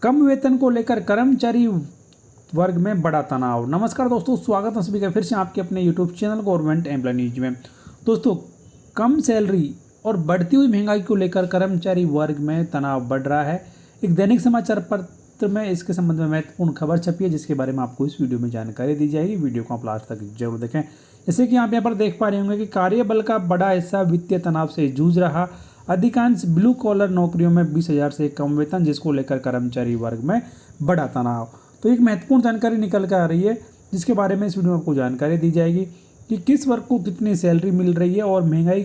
कम वेतन को लेकर कर्मचारी वर्ग में बड़ा तनाव। नमस्कार दोस्तों, स्वागत है सभी का फिर से आपके अपने YouTube channel government employ news में। दोस्तों, कम सैलरी और बढ़ती हुई महंगाई को लेकर कर्मचारी वर्ग में तनाव बढ़ रहा है। एक दैनिक समाचार पत्र में इसके संबंध में महत्वपूर्ण खबर छपी है, जिसके बारे में आपको इस वीडियो में जानकारी दी जाएगी। वीडियो को आप लास्ट तक जरूर देखें। जैसे कि आप यहाँ पर देख पा रहे होंगे कि कार्यबल का बड़ा हिस्सा वित्तीय तनाव से जूझ रहा। अधिकांश ब्लू कॉलर नौकरियों में 20,000 से कम वेतन, जिसको लेकर कर्मचारी वर्ग में बड़ा तनाव। तो एक महत्वपूर्ण जानकारी निकल कर आ रही है, जिसके बारे में इस वीडियो में आपको जानकारी दी जाएगी कि किस वर्ग को कितनी सैलरी मिल रही है और महंगाई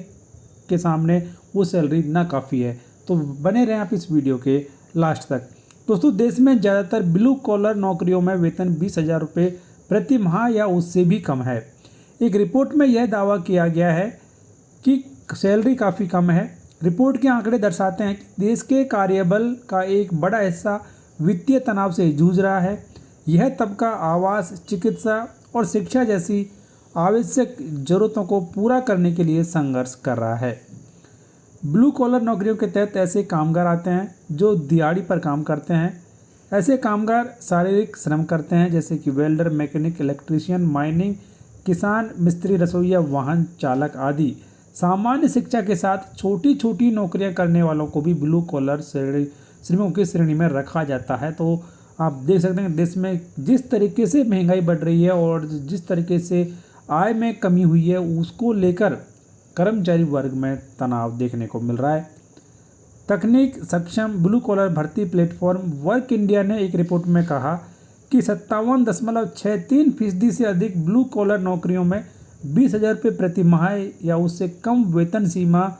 के सामने वो सैलरी ना काफ़ी है। तो बने रहें आप इस वीडियो के लास्ट तक। दोस्तों, देश में ज़्यादातर ब्लू कॉलर नौकरियों में वेतन 20,000 रुपये प्रति माह या उससे भी कम है। एक रिपोर्ट में यह दावा किया गया है कि सैलरी काफ़ी कम है। रिपोर्ट के आंकड़े दर्शाते हैं कि देश के कार्यबल का एक बड़ा हिस्सा वित्तीय तनाव से जूझ रहा है। यह तबका आवास, चिकित्सा और शिक्षा जैसी आवश्यक ज़रूरतों को पूरा करने के लिए संघर्ष कर रहा है। ब्लू कॉलर नौकरियों के तहत ऐसे कामगार आते हैं जो दिहाड़ी पर काम करते हैं। ऐसे कामगार शारीरिक श्रम करते हैं, जैसे कि वेल्डर, मैकेनिक, इलेक्ट्रीशियन, माइनिंग, किसान, मिस्त्री, रसोइया, वाहन चालक आदि। सामान्य शिक्षा के साथ छोटी छोटी नौकरियां करने वालों को भी ब्लू कॉलर श्रमिकों की श्रेणी में रखा जाता है। तो आप देख सकते हैं देश में जिस तरीके से महंगाई बढ़ रही है और जिस तरीके से आय में कमी हुई है, उसको लेकर कर्मचारी वर्ग में तनाव देखने को मिल रहा है। तकनीक सक्षम ब्लू कॉलर भर्ती प्लेटफॉर्म वर्क इंडिया ने एक रिपोर्ट में कहा कि 57.63% से अधिक ब्लू कॉलर नौकरियों में 20,000 रुपये प्रति माह या उससे कम वेतन सीमा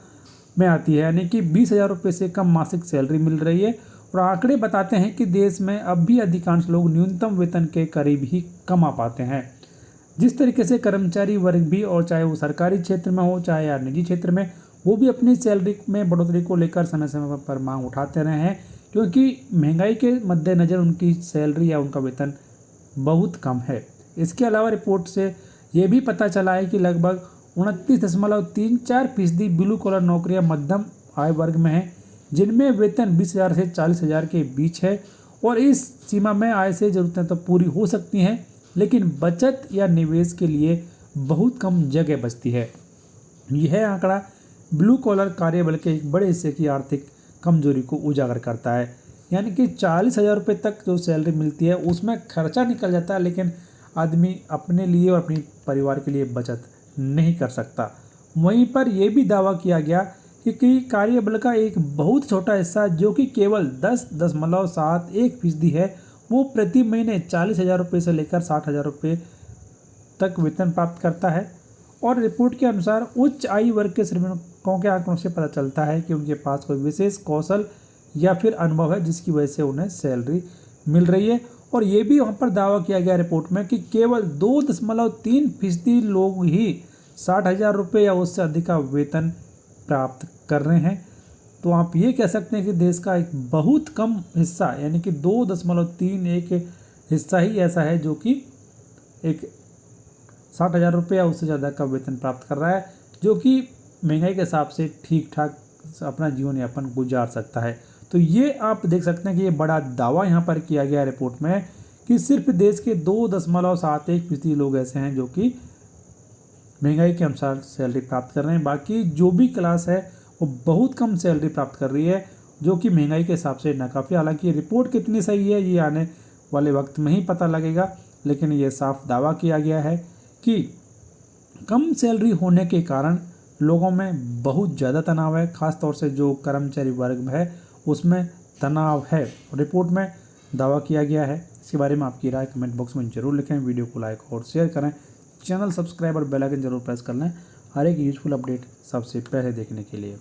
में आती है, यानी कि 20,000 रुपये से कम मासिक सैलरी मिल रही है। और आंकड़े बताते हैं कि देश में अब भी अधिकांश लोग न्यूनतम वेतन के करीब ही कमा पाते हैं। जिस तरीके से कर्मचारी वर्ग भी, और चाहे वो सरकारी क्षेत्र में हो चाहे या निजी क्षेत्र में, वो भी अपनी सैलरी में बढ़ोतरी को लेकर समय समय पर मांग उठाते रहे हैं, क्योंकि महंगाई के मद्देनज़र उनकी सैलरी या उनका वेतन बहुत कम है। इसके अलावा रिपोर्ट से ये भी पता चला है कि लगभग 29.34% ब्लू कॉलर नौकरियां मध्यम आय वर्ग में हैं, जिनमें वेतन 20,000 से 40,000 के बीच है। और इस सीमा में आय से ज़रूरतें तो पूरी हो सकती हैं, लेकिन बचत या निवेश के लिए बहुत कम जगह बचती है। यह आंकड़ा ब्लू कॉलर कार्यबल के एक बड़े हिस्से की आर्थिक कमजोरी को उजागर करता है। यानी कि 40,000 रुपये तक जो सैलरी मिलती है उसमें खर्चा निकल जाता है, लेकिन आदमी अपने लिए और अपने परिवार के लिए बचत नहीं कर सकता। वहीं पर यह भी दावा किया गया कि कार्यबल का एक बहुत छोटा हिस्सा, जो कि केवल 10.71% है, वो प्रति महीने 40,000 रुपये से लेकर 60,000 रुपये तक वेतन प्राप्त करता है। और रिपोर्ट के अनुसार उच्च आयु वर्ग के श्रमिकों के आंकड़ों से पता चलता है कि उनके पास कोई विशेष कौशल या फिर अनुभव है, जिसकी वजह से उन्हें सैलरी मिल रही है। और ये भी वहाँ पर दावा किया गया रिपोर्ट में कि केवल 2.3% लोग ही 60,000 रुपये या उससे अधिक का वेतन प्राप्त कर रहे हैं। तो आप ये कह सकते हैं कि देश का एक बहुत कम हिस्सा, यानी कि 2.31 हिस्सा ही ऐसा है जो कि एक 60,000 रुपये या उससे ज़्यादा का वेतन प्राप्त कर रहा है, जो कि महंगाई के हिसाब से ठीक ठाक अपना जीवन यापन गुजार सकता है। तो ये आप देख सकते हैं कि ये बड़ा दावा यहाँ पर किया गया रिपोर्ट में कि सिर्फ देश के 2.71% लोग ऐसे हैं जो कि महंगाई के अनुसार सैलरी प्राप्त कर रहे हैं। बाकी जो भी क्लास है वो बहुत कम सैलरी प्राप्त कर रही है, जो कि महंगाई के हिसाब से नाकाफ़ी। हालांकि रिपोर्ट कितनी सही है ये आने वाले वक्त में ही पता लगेगा, लेकिन ये साफ दावा किया गया है कि कम सैलरी होने के कारण लोगों में बहुत ज़्यादा तनाव है। ख़ासतौर से जो कर्मचारी वर्ग में है उसमें तनाव है। रिपोर्ट में दावा किया गया है। इसके बारे में आपकी राय कमेंट बॉक्स में जरूर लिखें। वीडियो को लाइक और शेयर करें। चैनल सब्सक्राइब और बेल आइकन जरूर प्रेस कर लें, हर एक यूजफुल अपडेट सबसे पहले देखने के लिए।